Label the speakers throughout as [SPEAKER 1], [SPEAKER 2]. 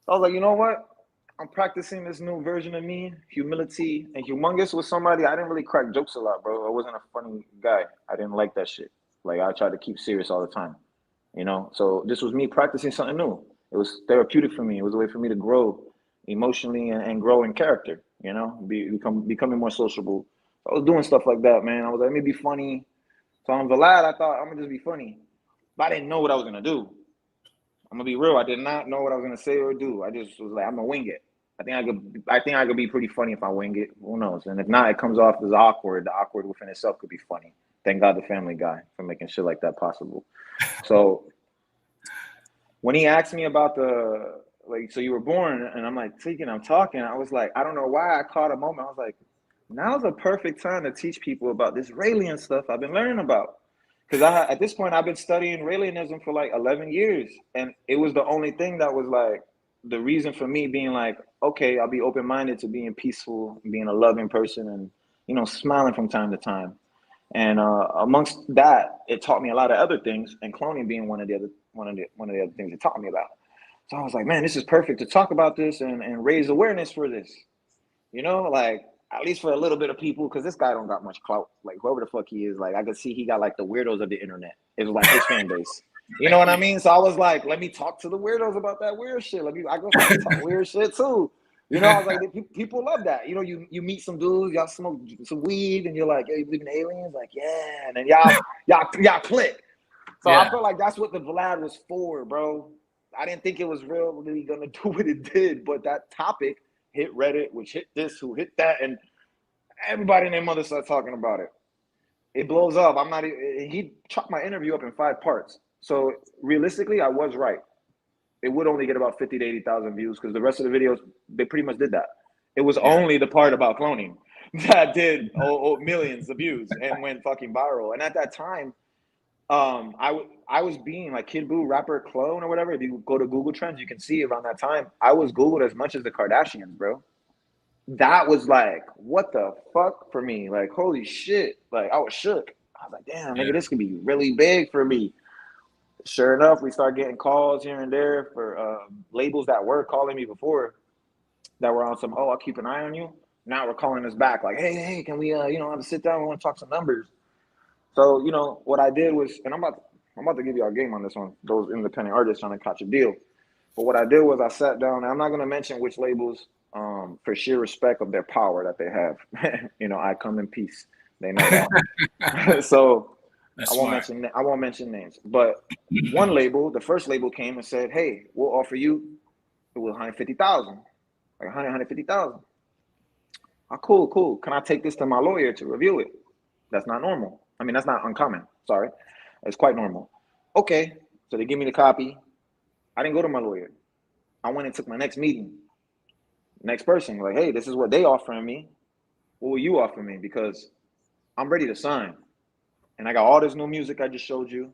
[SPEAKER 1] I was like, you know what? I'm practicing this new version of me, humility and humongous with somebody. I didn't really crack jokes a lot, bro. I wasn't a funny guy. I didn't like that shit. Like I tried to keep serious all the time, you know. So this was me practicing something new. It was therapeutic for me. It was a way for me to grow emotionally and grow in character. You know, becoming more sociable. So I was doing stuff like that, man. I was like, let me be funny. So on Vlad, I thought I'm gonna just be funny, but I didn't know what I was gonna do. I'm gonna be real. I did not know what I was gonna say or do. I just was like, I'm gonna wing it. I think I could be pretty funny if I wing it. Who knows? And if not, it comes off as awkward. The awkward within itself could be funny. Thank God the Family Guy for making shit like that possible. So when he asked me about the like, so you were born, and I'm like thinking, I'm talking. I was like, I don't know why I caught a moment. I was like, now's a perfect time to teach people about this Raelian stuff I've been learning about. Because at this point I've been studying Raelianism for like 11 years, and it was the only thing that was like the reason for me being like, okay, I'll be open minded to being peaceful, being a loving person, and smiling from time to time. And amongst that, it taught me a lot of other things, and cloning being one of the other things it taught me about. So I was like, man, this is perfect to talk about this and raise awareness for this. Like at least for a little bit of people, because this guy don't got much clout. Like whoever the fuck he is, like I could see he got like the weirdos of the internet. It was like his fan base. You know what I mean? So I was like, let me talk to the weirdos about that weird shit. I go fucking talk weird shit too. I was like, people love that. You meet some dudes, y'all smoke some weed, and you're like, yo, you believe in aliens? Like, yeah, and then y'all click. So I
[SPEAKER 2] Yeah.
[SPEAKER 1] feel like that's what the Vlad was for, bro. I didn't think it was really gonna do what it did, but that topic hit Reddit, which hit this, who hit that, and everybody and their mother started talking about it. It blows up. I'm not. He chopped my interview up in 5 parts. So realistically, I was right. It would only get about 50 to 80,000 views because the rest of the videos they pretty much did that. It was
[SPEAKER 2] Yeah.
[SPEAKER 1] only the part about cloning that did millions of views and went fucking viral. And at that time, I was being like Kid Buu rapper clone or whatever. If you go to Google Trends, you can see around that time I was Googled as much as the Kardashians, bro. That was like, what the fuck for me? Like, holy shit. Like, I was shook. I was like, damn,
[SPEAKER 2] Yeah.
[SPEAKER 1] nigga, this could be really big for me. Sure enough, we started getting calls here and there for labels that were calling me before that were on some, oh, I'll keep an eye on you. Now we're calling us back like, hey, can we, have to sit down? We want to talk some numbers. So, what I did was, and I'm about to give you our game on this one, those independent artists trying to catch a deal. But what I did was I sat down, and I'm not going to mention which labels for sheer respect of their power that they have. I come in peace. They know that. So
[SPEAKER 2] That's
[SPEAKER 1] I won't
[SPEAKER 2] smart.
[SPEAKER 1] mention names. But one label, the first label came and said, "Hey, we'll offer you it was 150,000, like 150,000. Oh, cool, cool. Can I take this to my lawyer to review it? That's not normal. I mean, that's not uncommon. Sorry, it's quite normal. Okay, so they give me the copy. I didn't go to my lawyer. I went and took my next meeting. Next person, like, hey, this is what they offering me. What will you offer me? Because I'm ready to sign. And I got all this new music I just showed you.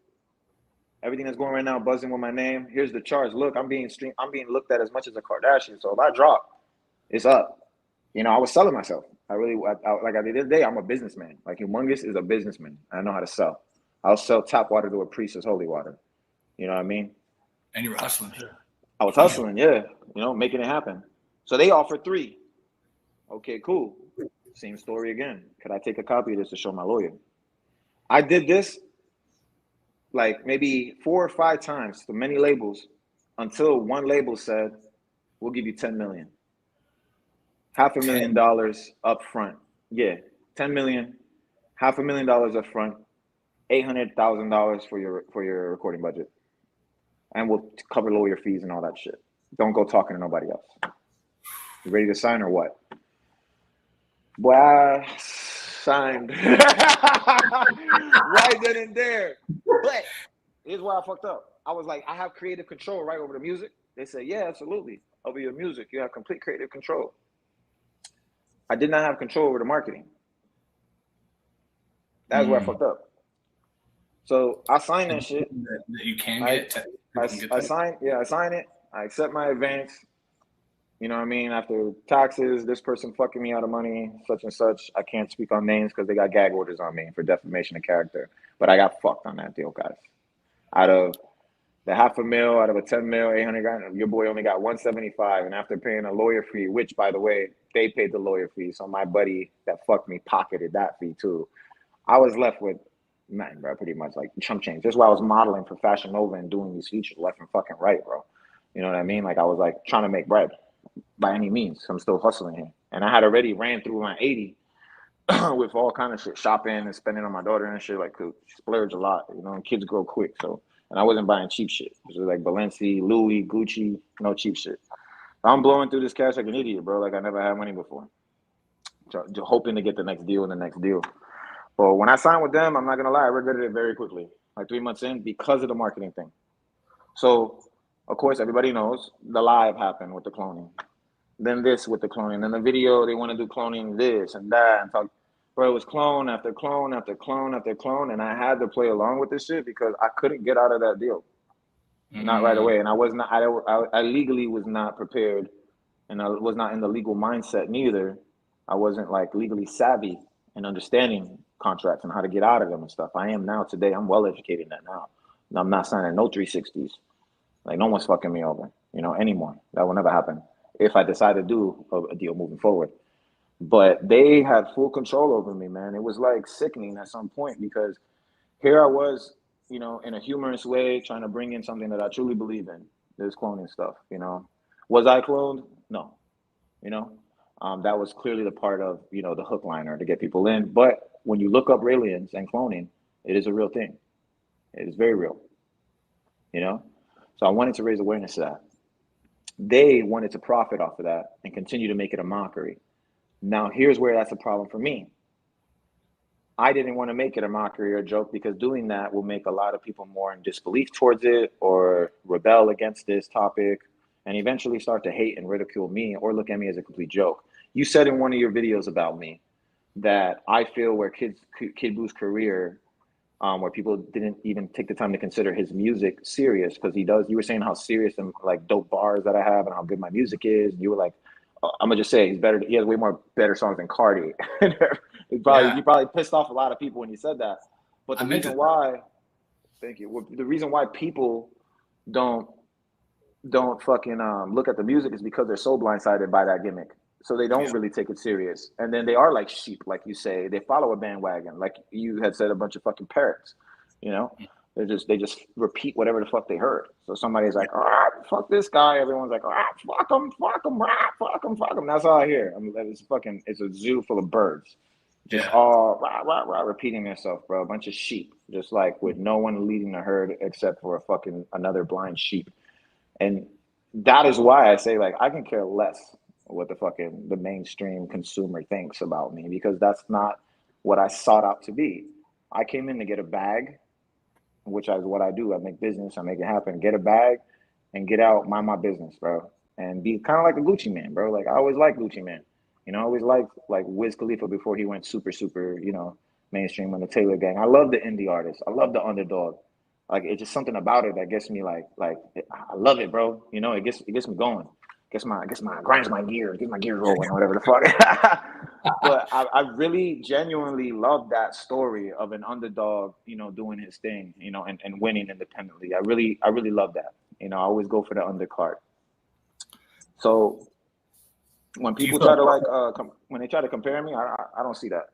[SPEAKER 1] Everything that's going right now, buzzing with my name. Here's the charts. Look, I'm being looked at as much as a Kardashian. So if I drop, it's up. I was selling myself. Like at the end of the day, I'm a businessman. Like Humongous is a businessman. I know how to sell. I'll sell tap water to a priest as holy water. You know what I mean?
[SPEAKER 2] And you were hustling.
[SPEAKER 1] I was hustling, yeah. Making it happen. So they offered 3. Okay, cool. Same story again. Could I take a copy of this to show my lawyer? I did this like maybe 4 or 5 times to many labels until one label said, we'll give you 10 million. Half a million
[SPEAKER 2] 10.
[SPEAKER 1] dollars up front. Yeah, 10 million, half $1 million up front, $800,000 for your recording budget. And we'll cover lawyer fees and all that shit. Don't go talking to nobody else. You ready to sign or what? Boy, I signed right then and there. But here's why I fucked up. I was like, I have creative control right over the music. They said, yeah, absolutely. Over your music, you have complete creative control. I did not have control over the marketing. That's where I fucked up. So I signed that shit.
[SPEAKER 2] That you can
[SPEAKER 1] I
[SPEAKER 2] get.
[SPEAKER 1] I,
[SPEAKER 2] People can get
[SPEAKER 1] I
[SPEAKER 2] that.
[SPEAKER 1] signed, yeah, I signed it. I accept my advance. You know what I mean? After taxes, this person fucking me out of money, such and such. I can't speak on names because they got gag orders on me for defamation of character. But I got fucked on that deal, guys. Out of The $500,000 out of a 10 mil, 800 grand, your boy only got 175. And after paying a lawyer fee, which by the way, they paid the lawyer fee. So my buddy that fucked me pocketed that fee too. I was left with nothing, bro, pretty much like chump change. That's why I was modeling for Fashion Nova and doing these features left and fucking right, bro. You know what I mean? Like I was like trying to make bread by any means. I'm still hustling here. And I had already ran through my 80 with all kind of shit, shopping and spending on my daughter and shit. Like splurge a lot, you know, and kids grow quick. So, and I wasn't buying cheap shit. It was like Balenci, Louis, Gucci, no cheap shit. I'm blowing through this cash like an idiot, bro. Like I never had money before. Hoping to get the next deal and the next deal. But when I signed with them, I'm not gonna lie, I regretted it very quickly. Like 3 months in, because of the marketing thing. So, of course, everybody knows the live happened with the cloning. Then this with the cloning. Then the video, they want to do cloning this and that and talk. Bro, it was clone after clone after clone after clone, and I had to play along with this shit because I couldn't get out of that deal. Not right away, and I was not. I legally was not prepared, and I was not in the legal mindset neither. I wasn't like legally savvy and understanding contracts and how to get out of them and stuff. I am now today. I'm well educated in that now. And I'm not signing no 360s. Like no one's fucking me over, you know, anymore. That will never happen if I decide to do a deal moving forward. But they had full control over me, man. It was like sickening at some point because here I was, you know, in a humorous way, trying to bring in something that I truly believe in. This cloning stuff, you know. Was I cloned? No, you know. That was clearly the part of, you know, the hook liner to get people in. But when you look up aliens and cloning, it is a real thing. It is very real, you know. So I wanted to raise awareness of that. They wanted to profit off of that and continue to make it a mockery. Now, here's where that's a problem for me. I didn't want to make it a mockery or a joke because doing that will make a lot of people more in disbelief towards it or rebel against this topic and eventually start to hate and ridicule me or look at me as a complete joke. You said in one of your videos about me that I feel where Kid Buu's career, where people didn't even take the time to consider his music serious because he does. You were saying how serious and like dope bars that I have and how good my music is. And you were like, I'm gonna just say he's better. He has way more better songs than Cardi. You probably pissed off a lot of people when you said that. But the reason why, thank you. The reason why people don't fucking look at the music is because they're so blindsided by that gimmick. So they don't really take it serious. And then they are like sheep, like you say. They follow a bandwagon, like you had said, a bunch of fucking parrots. You know, they just repeat whatever the fuck they heard. So somebody's like, fuck this guy. Everyone's like, fuck him, fuck him, fuck him, fuck him. That's all I hear. I mean, it's a zoo full of birds. Just all repeating themselves, bro. A bunch of sheep, just like with no one leading the herd except for a fucking another blind sheep. And that is why I say, like, I can care less what the mainstream consumer thinks about me because that's not what I sought out to be. I came in to get a bag, which is what I do. I make business, I make it happen. Get a bag and get out, mind my business, bro. And be kind of like a Gucci man, bro. Like I always liked Gucci man. You know, I always liked like Wiz Khalifa before he went super, you know, mainstream on the Taylor Gang. I love the indie artists. I love the underdog. Like it's just something about it that gets me like I love it, bro. You know, it gets me going. Grinds my gears rolling, or whatever the fuck. But I really genuinely love that story of an underdog, you know, doing his thing, you know, and winning independently. I really love that. You know, I always go for the undercard. So when people try to when they try to compare me, I don't see that.